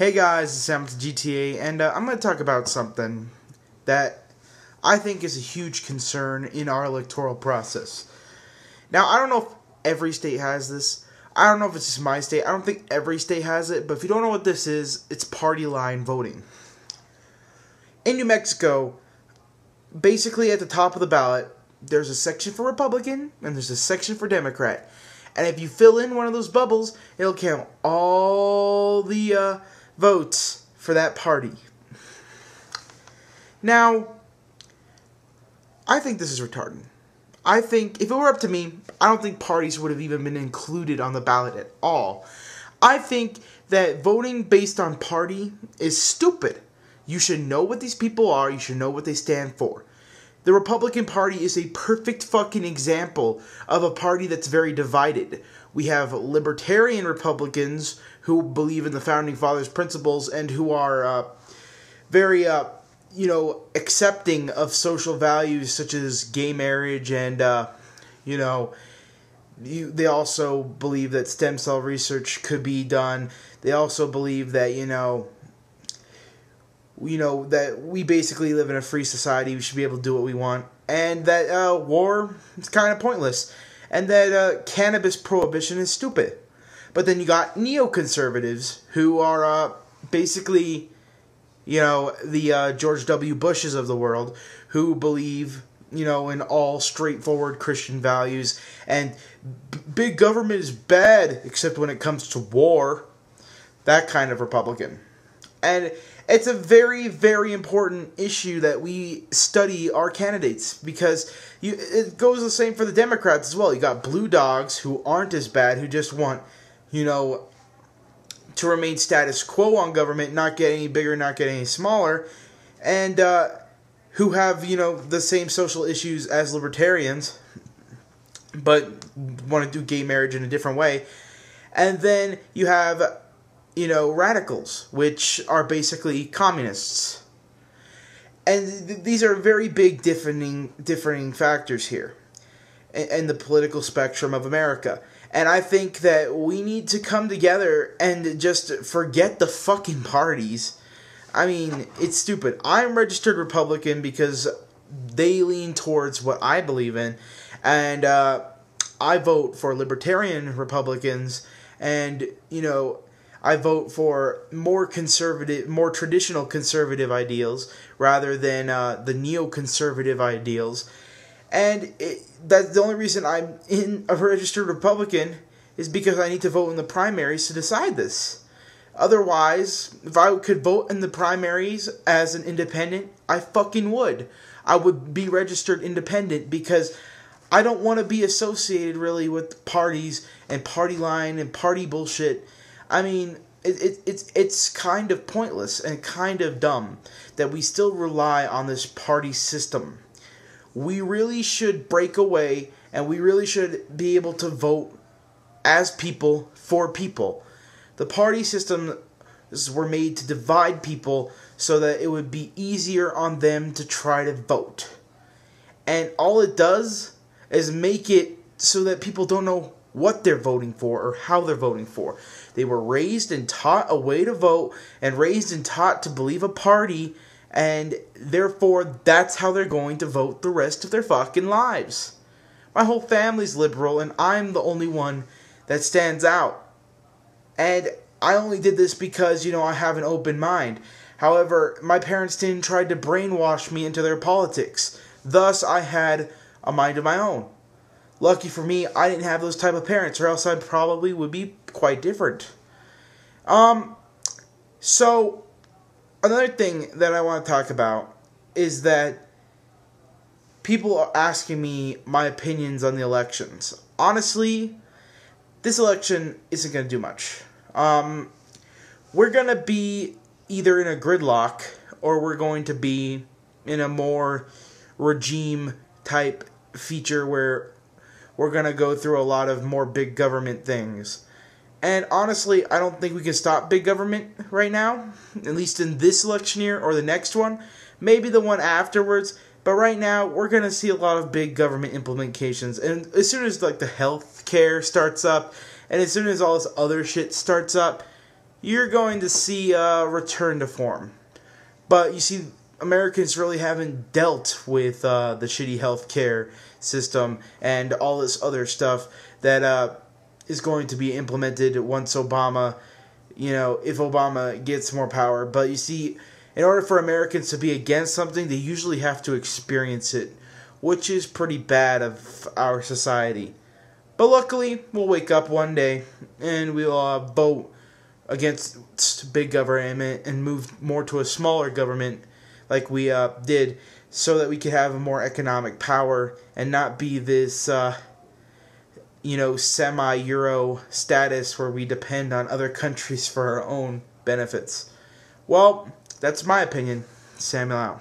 Hey guys, it's Sam with GTA, and I'm going to talk about something that I think is a huge concern in our electoral process. Now, I don't know if every state has this. I don't know if it's just my state. I don't think every state has it, but if you don't know what this is, it's party line voting. In New Mexico, basically at the top of the ballot, there's a section for Republican, and there's a section for Democrat. And if you fill in one of those bubbles, it'll count all the votes for that party. Now, I think this is retarded. I think, if it were up to me, I don't think parties would have even been included on the ballot at all. I think that voting based on party is stupid. You should know what these people are. You should know what they stand for. The Republican Party is a perfect fucking example of a party that's very divided. We have libertarian Republicans who believe in the Founding Fathers' principles and who are very, accepting of social values such as gay marriage and, they also believe that stem cell research could be done. They also believe that, that we basically live in a free society. We should be able to do what we want. And that war is kind of pointless. And that cannabis prohibition is stupid. But then you got neoconservatives who are basically, the George W. Bushes of the world who believe, in all straightforward Christian values. And big government is bad, except when it comes to war. That kind of Republican. And it's a very, very important issue that we study our candidates, because it goes the same for the Democrats as well. You got blue dogs who aren't as bad, who just want, to remain status quo on government, not get any bigger, not get any smaller, and who have, the same social issues as libertarians, but want to do gay marriage in a different way. And then you have radicals, which are basically communists. And these are very big differing factors here in the political spectrum of America. And I think that we need to come together and just forget the fucking parties. I mean, it's stupid. I'm registered Republican because they lean towards what I believe in. And I vote for libertarian Republicans and, I vote for more conservative, more traditional conservative ideals rather than the neoconservative ideals. And that's the only reason I'm a registered Republican is because I need to vote in the primaries to decide this. Otherwise, if I could vote in the primaries as an independent, I fucking would. I would be registered independent because I don't want to be associated really with parties and party line and party bullshit. I mean, it's kind of pointless and kind of dumb that we still rely on this party system. We really should break away, and we really should be able to vote as people for people. The party systems were made to divide people so that it would be easier on them to try to vote. And all it does is make it so that people don't know what they're voting for or how they're voting for. They were raised and taught a way to vote and raised and taught to believe a party, and therefore that's how they're going to vote the rest of their fucking lives. My whole family's liberal and I'm the only one that stands out. And I only did this because, I have an open mind. However, my parents didn't try to brainwash me into their politics. Thus, I had a mind of my own. Lucky for me, I didn't have those type of parents, or else I probably would be quite different. So, another thing that I want to talk about is that people are asking me my opinions on the elections. Honestly, this election isn't going to do much. We're going to be either in a gridlock, or we're going to be in a more regime-type feature where we're going to go through a lot of more big government things. And honestly, I don't think we can stop big government right now, at least in this election year or the next one. Maybe the one afterwards, but right now we're going to see a lot of big government implementations. And as soon as the health care starts up, and as soon as all this other shit starts up, you're going to see a return to form. But you see, Americans really haven't dealt with the shitty healthcare system and all this other stuff that is going to be implemented once Obama, if Obama gets more power. But you see, in order for Americans to be against something, they usually have to experience it, which is pretty bad of our society. But luckily, we'll wake up one day and we'll vote against big government and move more to a smaller government like we did, so that we could have a more economic power and not be this semi-Euro status where we depend on other countries for our own benefits. Well, that's my opinion. Samuel out.